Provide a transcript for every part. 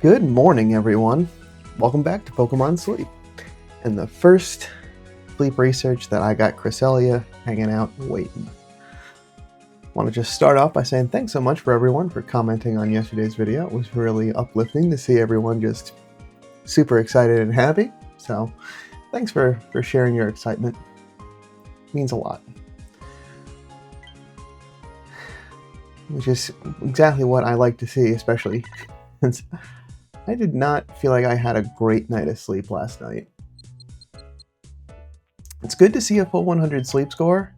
Good morning, everyone. Welcome back to Pokemon Sleep. And the first sleep research that I got Cresselia hanging out waiting. Want to just start off by saying thanks so much for everyone for commenting on yesterday's video. It was really uplifting to see everyone just super excited and happy. So thanks for sharing your excitement. It means a lot. Which is exactly what I like to see, especially since I did not feel like I had a great night of sleep last night. It's good to see a full 100 sleep score,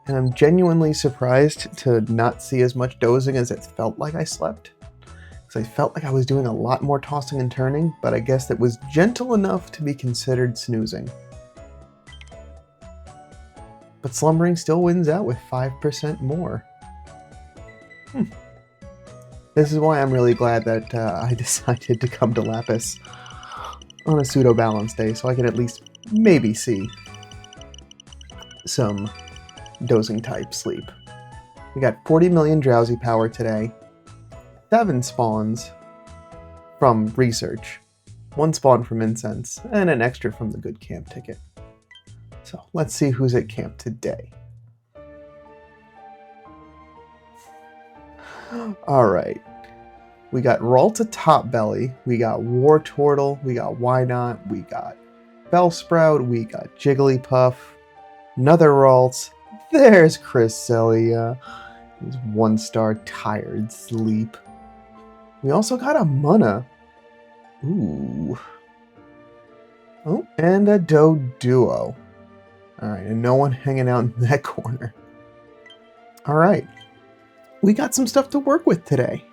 and I'm genuinely surprised to not see as much dozing as it felt like I slept. Because I felt like I was doing a lot more tossing and turning, but I guess it was gentle enough to be considered snoozing. But slumbering still wins out with 5% more. This is why I'm really glad that I decided to come to Lapis on a pseudo-balance day, so I can at least maybe see some dozing type sleep. We got 40 million drowsy power today, 7 spawns from research, 1 spawn from incense, and an extra from the good camp ticket. So let's see who's at camp today. Alright, we got Ralta Topbelly, we got Wartortle, we got Wynot, we got Bellsprout, we got Jigglypuff, another Ralts, there's Cresselia, he's 1-star tired sleep. We also got a Munna, ooh, oh, and a Doduo. Alright, and no one hanging out in that corner. Alright. We got some stuff to work with today.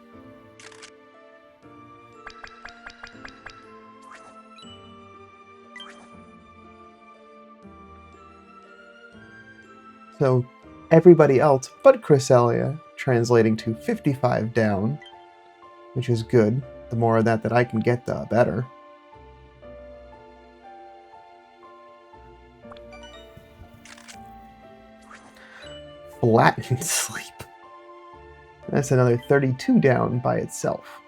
So everybody else but Cresselia translating to 55 down, which is good. The more of that I can get, the better. Flattened sleep. That's another 32 down by itself.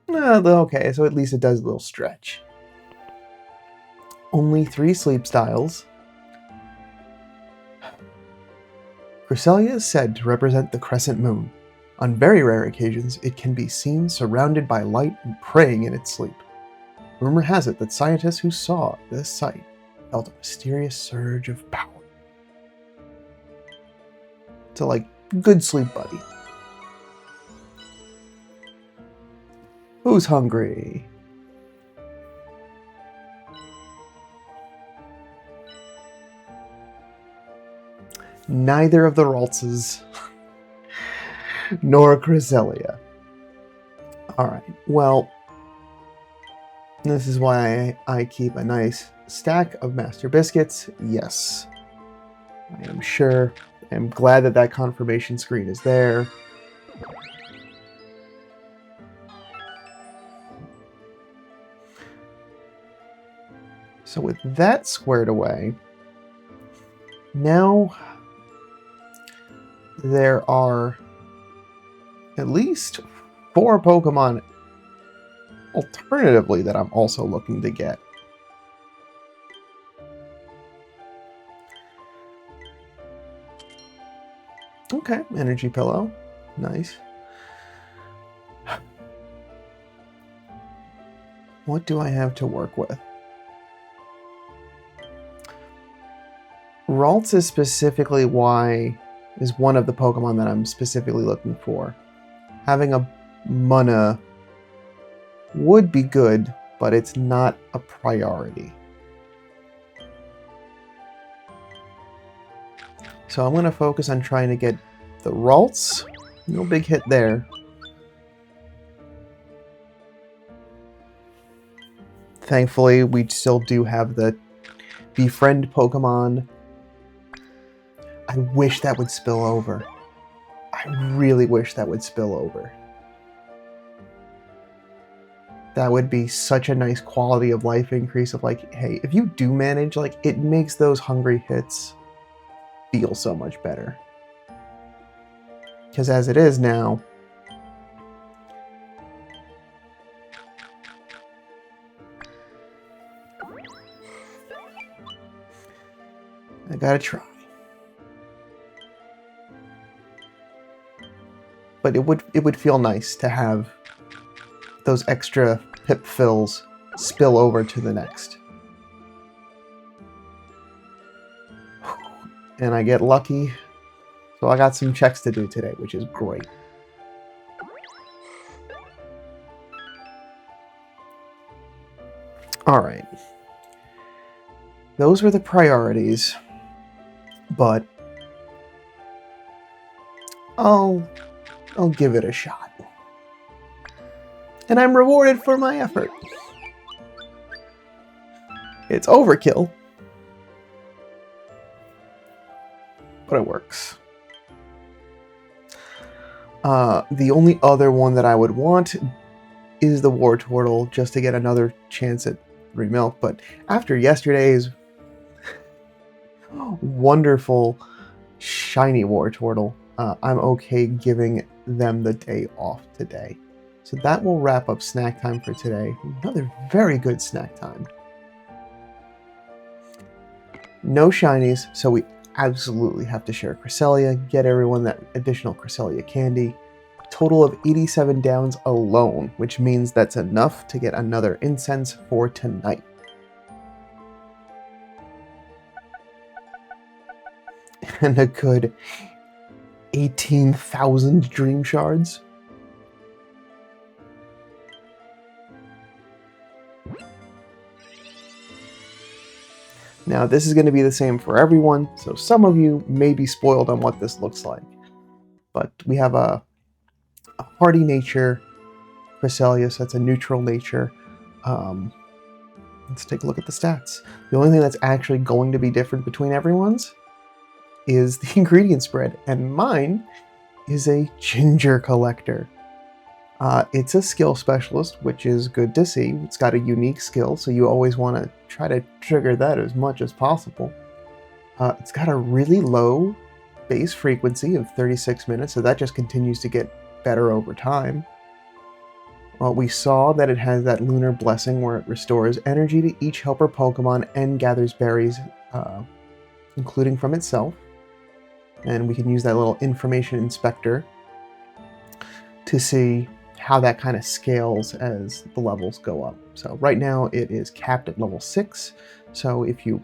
Okay, so at least it does a little stretch. Only 3 sleep styles. Cresselia is said to represent the crescent moon. On very rare occasions, it can be seen surrounded by light and praying in its sleep. Rumor has it that scientists who saw this sight felt a mysterious surge of power. So, like, good sleep buddy. Who's hungry? Neither of the Raltses, nor Cresselia. Alright, well, this is why I keep a nice stack of Master Biscuits. Yes, I am sure. I'm glad that that confirmation screen is there. So with that squared away, now there are at least 4 Pokemon alternatively that I'm also looking to get. Okay, Energy Pillow. Nice. What do I have to work with? Ralts is specifically is one of the Pokemon that I'm specifically looking for. Having a Munna would be good, but it's not a priority. So I'm going to focus on trying to get the Ralts. No big hit there. Thankfully, we still do have the Befriend Pokemon. I wish that would spill over. I really wish that would spill over. That would be such a nice quality of life increase of like, hey, if you do manage, like, it makes those hungry hits feel so much better. Because as it is now, I gotta try. But it would feel nice to have those extra pip fills spill over to the next. And I get lucky, so I got some checks to do today, which is great. Alright. Those were the priorities, but I'll give it a shot. And I'm rewarded for my effort. It's overkill, but it works. The only other one that I would want is the Wartortle, just to get another chance at remilk. But after yesterday's wonderful shiny Wartortle, I'm okay giving them the day off today. So that will wrap up snack time for today. Another very good snack time. No shinies, so we absolutely have to share Cresselia, get everyone that additional Cresselia candy. Total of 87 downs alone, which means that's enough to get another incense for tonight. And a good 18,000 dream shards. Now, this is going to be the same for everyone, so some of you may be spoiled on what this looks like. But we have a hardy nature Cresselia, so that's a neutral nature. Let's take a look at the stats. The only thing that's actually going to be different between everyone's is the ingredient spread, and mine is a ginger collector. It's a skill specialist, which is good to see. It's got a unique skill, so you always want to try to trigger that as much as possible. It's got a really low base frequency of 36 minutes, so that just continues to get better over time. We saw that it has that lunar blessing where it restores energy to each helper Pokemon and gathers berries, including from itself. And we can use that little information inspector to see how that kind of scales as the levels go up. So right now it is capped at level 6. So if you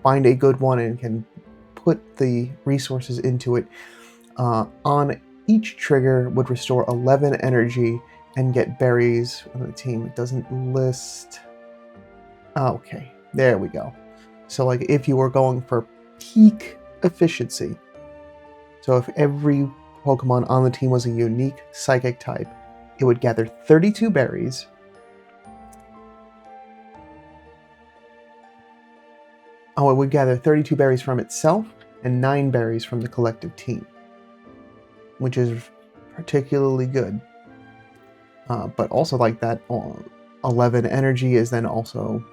find a good one and can put the resources into it, on each trigger would restore 11 energy and get berries on the team. It doesn't list... Okay, there we go. So like if you were going for peak efficiency, so if every Pokemon on the team was a unique psychic type, it would gather 32 berries. Oh, it would gather 32 berries from itself and 9 berries from the collective team, which is particularly good. But also like that 11 energy is then also...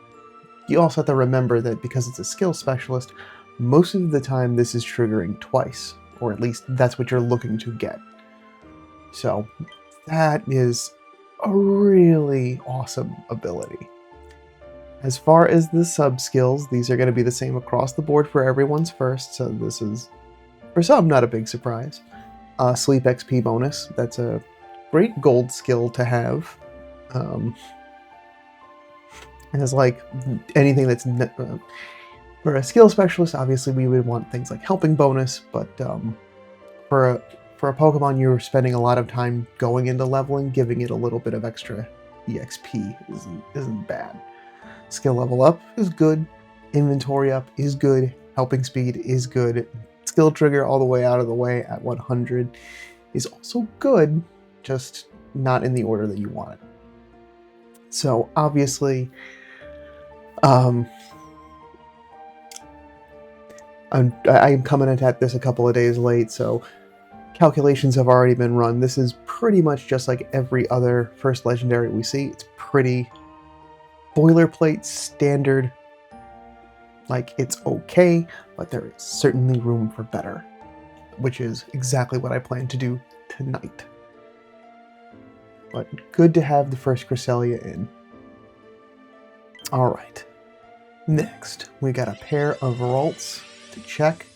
You also have to remember that because it's a skill specialist, most of the time this is triggering twice, or at least that's what you're looking to get. So that is a really awesome ability. As far as the sub-skills, these are going to be the same across the board for everyone's first, so this is, for some, not a big surprise. Sleep XP bonus, that's a great gold skill to have. And it's like anything that's... for a skill specialist, obviously we would want things like helping bonus, but for a Pokemon you're spending a lot of time going into leveling, giving it a little bit of extra EXP isn't bad. Skill level up is good, inventory up is good, helping speed is good, skill trigger all the way out of the way at 100 is also good, just not in the order that you want it. So obviously, I'm coming at this a couple of days late, so calculations have already been run. This is pretty much just like every other first legendary we see. It's pretty boilerplate, standard. Like, it's okay, but there is certainly room for better. which is exactly what I plan to do tonight. But good to have the first Cresselia in. Alright. Next, we got a pair of Ralts to check.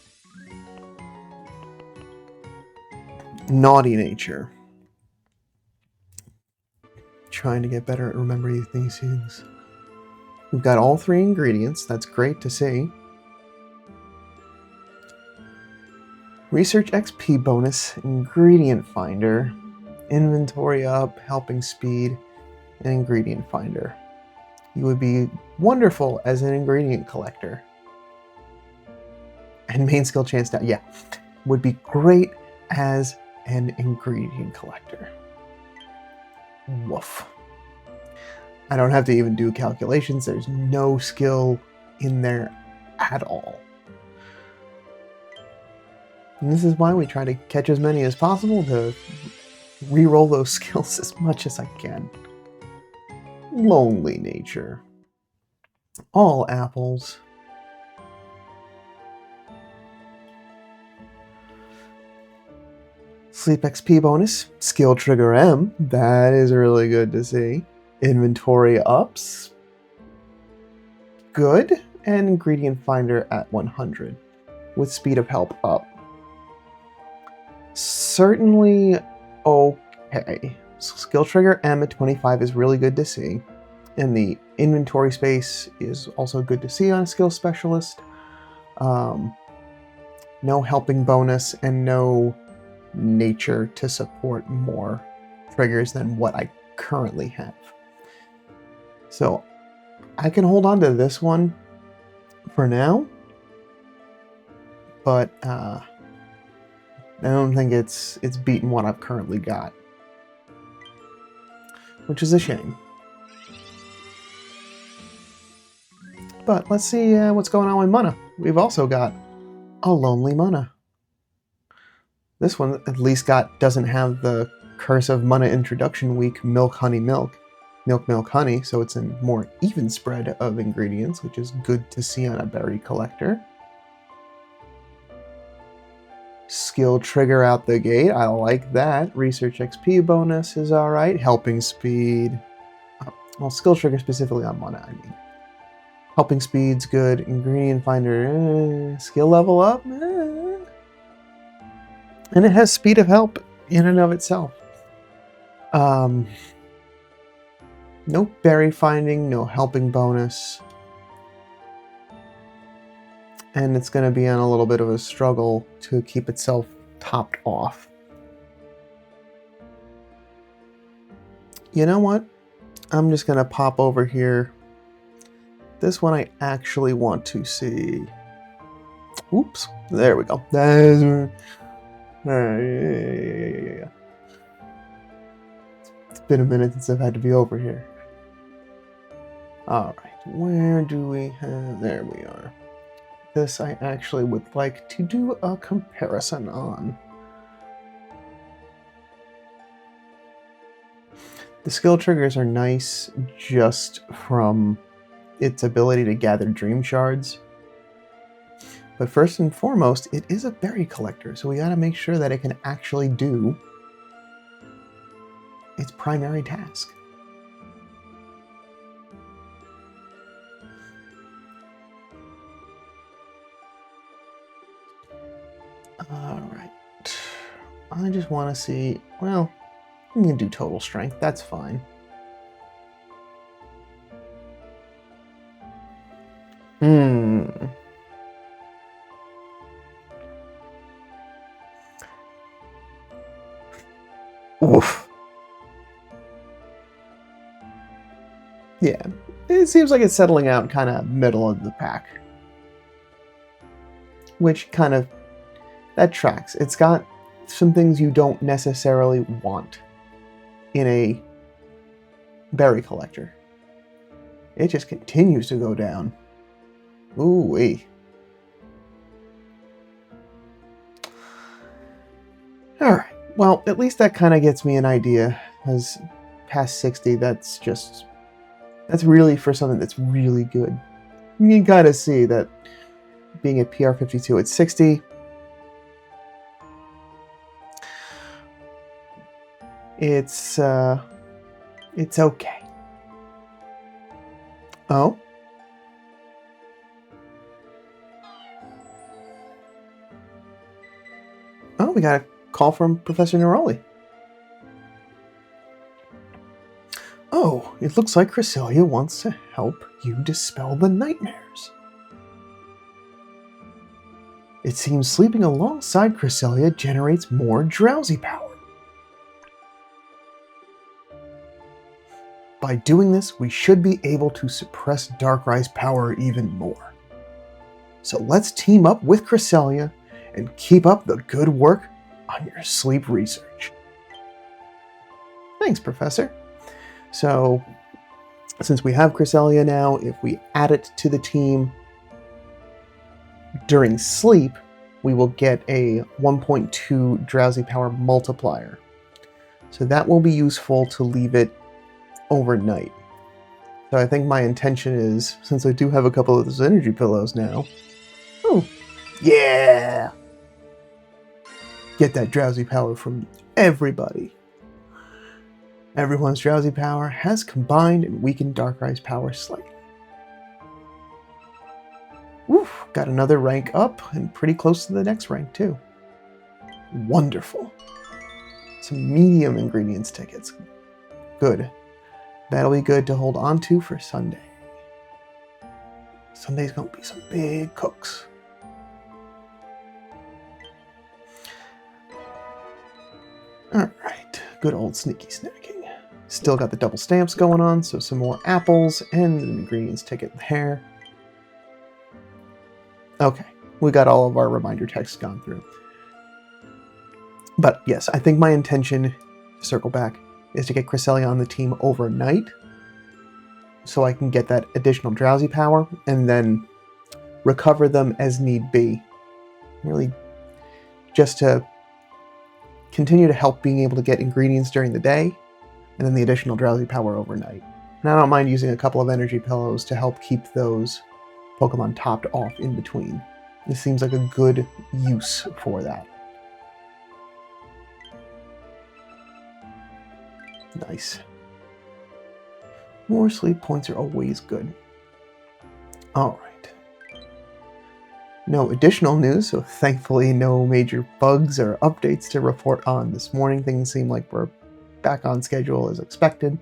Naughty nature. Trying to get better at remembering these things. We've got all 3 ingredients. That's great to see. Research XP bonus, ingredient finder, inventory up, helping speed, and ingredient finder. You would be wonderful as an ingredient collector. And main skill chance down. Yeah, would be great as an ingredient collector. Woof. I don't have to even do calculations. There's no skill in there at all. And this is why we try to catch as many as possible to re-roll those skills as much as I can. Lonely nature. All apples. Sleep XP bonus. Skill trigger M. That is really good to see. Inventory ups. Good. And ingredient finder at 100. With speed of help up. Certainly okay. Skill trigger M at 25 is really good to see. And the inventory space is also good to see on a skill specialist. No helping bonus and no nature to support more triggers than what I currently have. So I can hold on to this one for now, but I don't think it's beaten what I've currently got, which is a shame. But let's see what's going on with mana. We've also got a lonely mana. This one at least doesn't have the Curse of Mana Introduction Week Milk, Honey, Milk. Milk, Milk, Honey, so it's a more even spread of ingredients, which is good to see on a berry collector. Skill trigger out the gate, I like that. Research XP bonus is alright. Helping speed. Well, skill trigger specifically on mana, I mean. Helping speed's good. Ingredient finder, skill level up. And it has speed of help in and of itself. No berry finding, no helping bonus. And it's going to be on a little bit of a struggle to keep itself topped off. You know what? I'm just going to pop over here. This one I actually want to see. Oops. There we go. Yeah. It's been a minute since I've had to be over here. Alright, where do we have... There we are. This I actually would like to do a comparison on. The skill triggers are nice just from its ability to gather dream shards. But first and foremost, it is a berry collector, so we gotta make sure that it can actually do its primary task. Alright. I just want to see... Well, I'm going to do total strength. That's fine. Oof. Yeah. It seems like it's settling out kind of middle of the pack. Which kind of... That tracks. It's got some things you don't necessarily want in a berry collector. It just continues to go down. Ooh-wee. Alright. Well, at least that kind of gets me an idea. As past 60, that's really for something that's really good. You can kind of see that being at PR 52 at 60, It's okay. Oh? Oh, we got a call from Professor Neroli. Oh, it looks like Cresselia wants to help you dispel the nightmares. It seems sleeping alongside Cresselia generates more drowsy power. By doing this, we should be able to suppress Darkrai's power even more. So let's team up with Cresselia and keep up the good work on your sleep research. Thanks, Professor. So, since we have Cresselia now, if we add it to the team during sleep, we will get a 1.2 drowsy power multiplier. So that will be useful to leave it overnight. So I think my intention is, since I do have a couple of those energy pillows now, oh, yeah! Get that drowsy power from everybody. Everyone's drowsy power has combined and weakened Darkrai's power slightly. Woof, got another rank up and pretty close to the next rank too. Wonderful. Some medium ingredients tickets. Good. That'll be good to hold on to for Sunday. Sunday's gonna be some big cooks. Alright, good old sneaky snacking. Still got the double stamps going on, so some more apples and an ingredients ticket there. Okay, we got all of our reminder texts gone through. But yes, I think my intention, to circle back, is to get Cresselia on the team overnight so I can get that additional drowsy power and then recover them as need be. Really just to continue to help being able to get ingredients during the day and then the additional drowsy power overnight. And I don't mind using a couple of energy pillows to help keep those Pokemon topped off in between. This seems like a good use for that. Nice. More sleep points are always good. Alright. No additional news, so thankfully no major bugs or updates to report on this morning. Things seem like we're back on schedule as expected.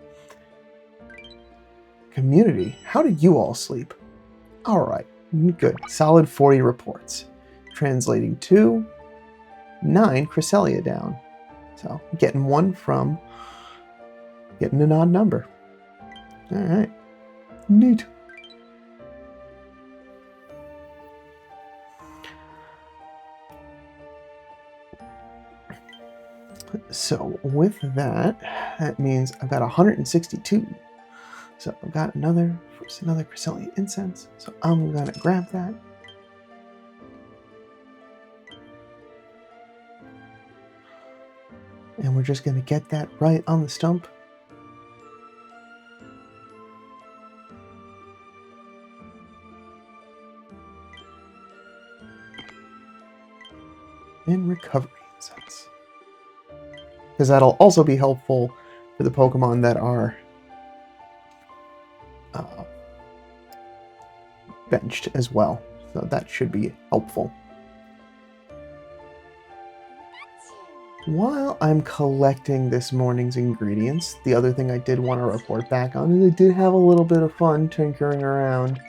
Community, how did you all sleep? Alright, good. Solid 40 reports. Translating to 9 Cresselia down. So, getting one from getting an odd number. Alright. Neat. So with that, that means I've got 162. So I've got another Cresselia incense. So I'm gonna grab that. And we're just gonna get that right on the stump. And recovery incense. Because that'll also be helpful for the Pokemon that are benched as well. So that should be helpful. While I'm collecting this morning's ingredients, the other thing I did want to report back on is I did have a little bit of fun tinkering around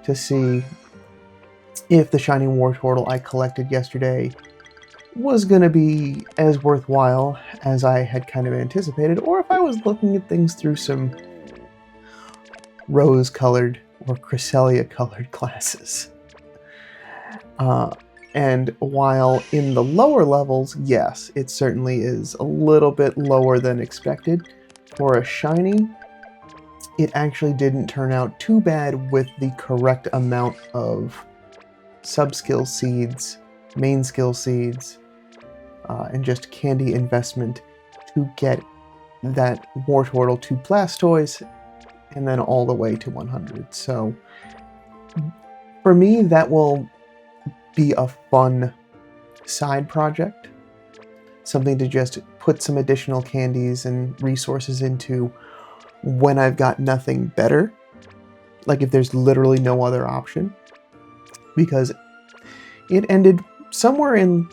to see if the shiny Wartortle I collected yesterday was going to be as worthwhile as I had kind of anticipated, or if I was looking at things through some rose-colored or Cresselia-colored glasses. And while in the lower levels, yes, it certainly is a little bit lower than expected. For a shiny, it actually didn't turn out too bad with the correct amount of sub-skill seeds, main skill seeds, and just candy investment to get that Wartortle to Blastoise and then all the way to 100. So for me, that will be a fun side project something to just put some additional candies and resources into when I've got nothing better, like if there's literally no other option, because it ended somewhere in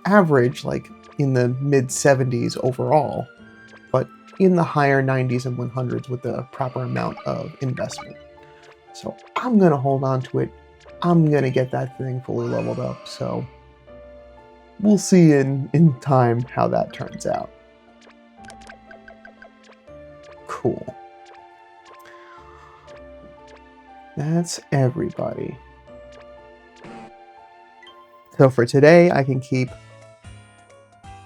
average, like in the mid 70s overall, but in the higher 90s and 100s with the proper amount of investment. So I'm gonna hold on to it. I'm gonna get that thing fully leveled up, so we'll see in time how that turns out. Cool. That's everybody. So for today, I can keep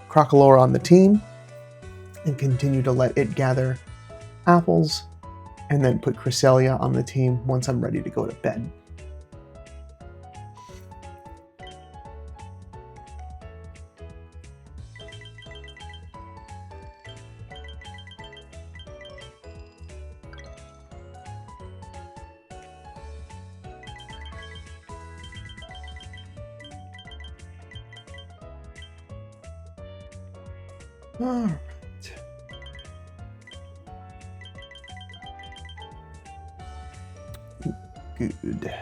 Crocolore on the team and continue to let it gather apples, and then put Cresselia on the team once I'm ready to go to bed. All right. Good.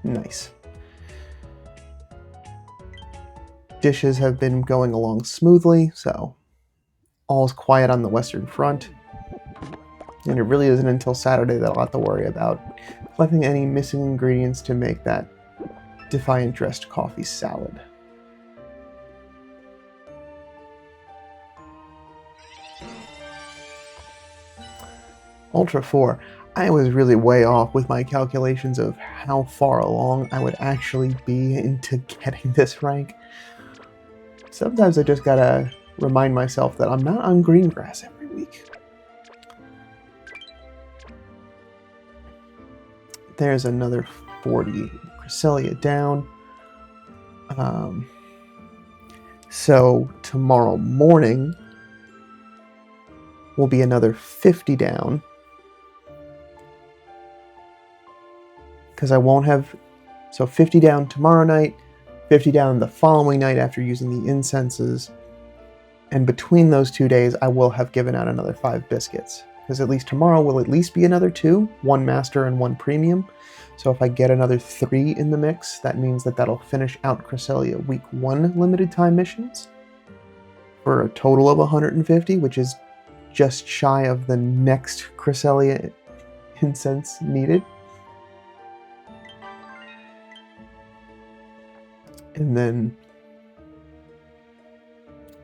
Nice. Dishes have been going along smoothly, so all's quiet on the Western Front. And it really isn't until Saturday that I'll have to worry about collecting any missing ingredients to make that Defiant Dressed Coffee salad. Ultra 4. I was really way off with my calculations of how far along I would actually be into getting this rank. Sometimes I just gotta remind myself that I'm not on green grass every week. There's another 40 Cresselia down. So tomorrow morning will be another 50 down. Because I won't have... So 50 down tomorrow night, 50 down the following night after using the incenses. And between those 2 days, I will have given out another 5 biscuits. Because at least tomorrow will at least be another 2, 1 master and 1 premium. So if I get another 3 in the mix, that means that that'll finish out Cresselia week 1 limited time missions for a total of 150, which is just shy of the next Cresselia incense needed. And then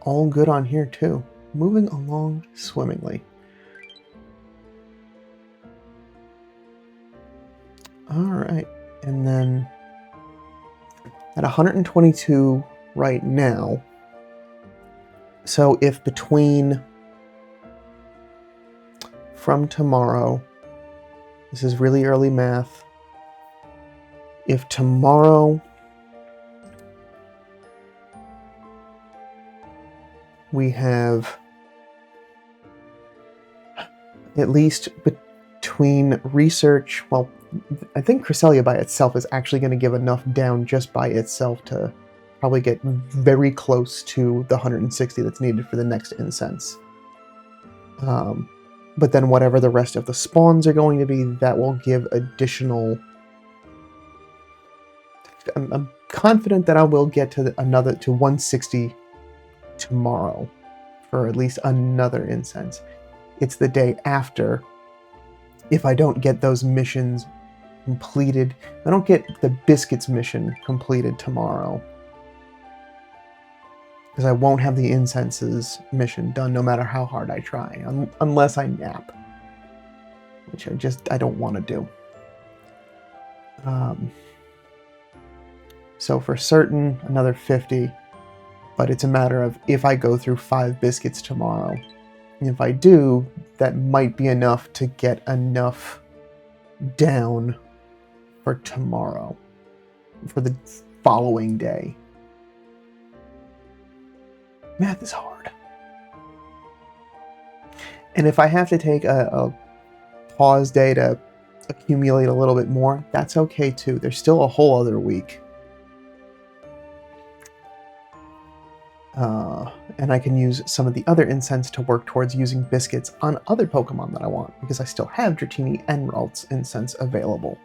all good on here too. Moving along swimmingly. Alright, and then at 122 right now, so if between from tomorrow, this is really early math, if tomorrow we have at least between research, well, I think Cresselia by itself is actually going to give enough down just by itself to probably get very close to the 160 that's needed for the next incense. But then whatever the rest of the spawns are going to be, that will give additional... I'm confident that I will get to to 160 tomorrow for at least another incense. It's the day after. If I don't get those missions completed, if I don't get the biscuits mission completed tomorrow, because I won't have the incenses mission done no matter how hard I try, unless I nap, which I don't want to do. So for certain, another 50, but it's a matter of if I go through 5 biscuits tomorrow. And if I do, that might be enough to get enough down for tomorrow, for the following day. Math is hard. And if I have to take a pause day to accumulate a little bit more, that's okay too. There's still a whole other week. And I can use some of the other incense to work towards using biscuits on other Pokemon that I want, because I still have Dratini and Ralts incense available.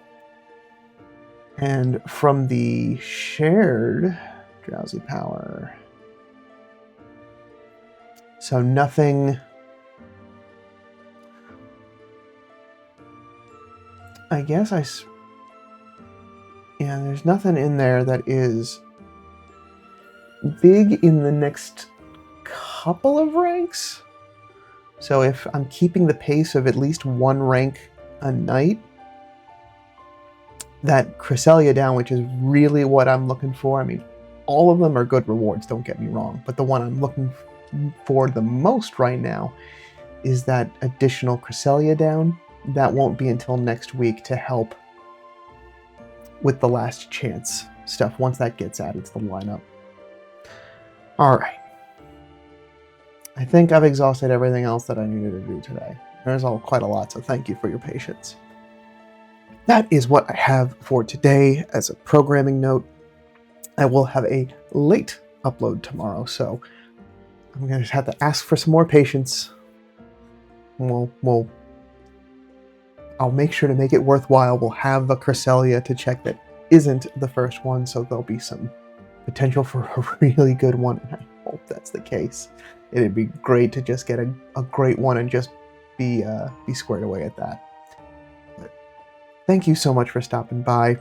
And from the shared drowsy power, so nothing. I guess yeah, there's nothing in there that is big in the next couple of ranks. So if I'm keeping the pace of at least one rank a night, that Cresselia down, which is really what I'm looking for. I mean, all of them are good rewards, don't get me wrong, but the one I'm looking for the most right now is that additional Cresselia down. That won't be until next week to help with the last chance stuff once that gets added to the lineup. All right. I think I've exhausted everything else that I needed to do today. There's quite a lot, so thank you for your patience. That is what I have for today as a programming note. I will have a late upload tomorrow, so I'm going to have to ask for some more patience. I'll make sure to make it worthwhile. We'll have a Cresselia to check that isn't the first one, so there'll be some potential for a really good one, and I hope that's the case. It'd be great to just get a great one and just be squared away at that. But thank you so much for stopping by.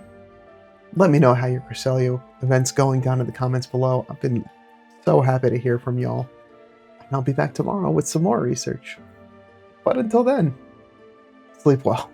Let me know how your Cresselia event's going down in the comments below. I've been so happy to hear from y'all. And I'll be back tomorrow with some more research. But until then, sleep well.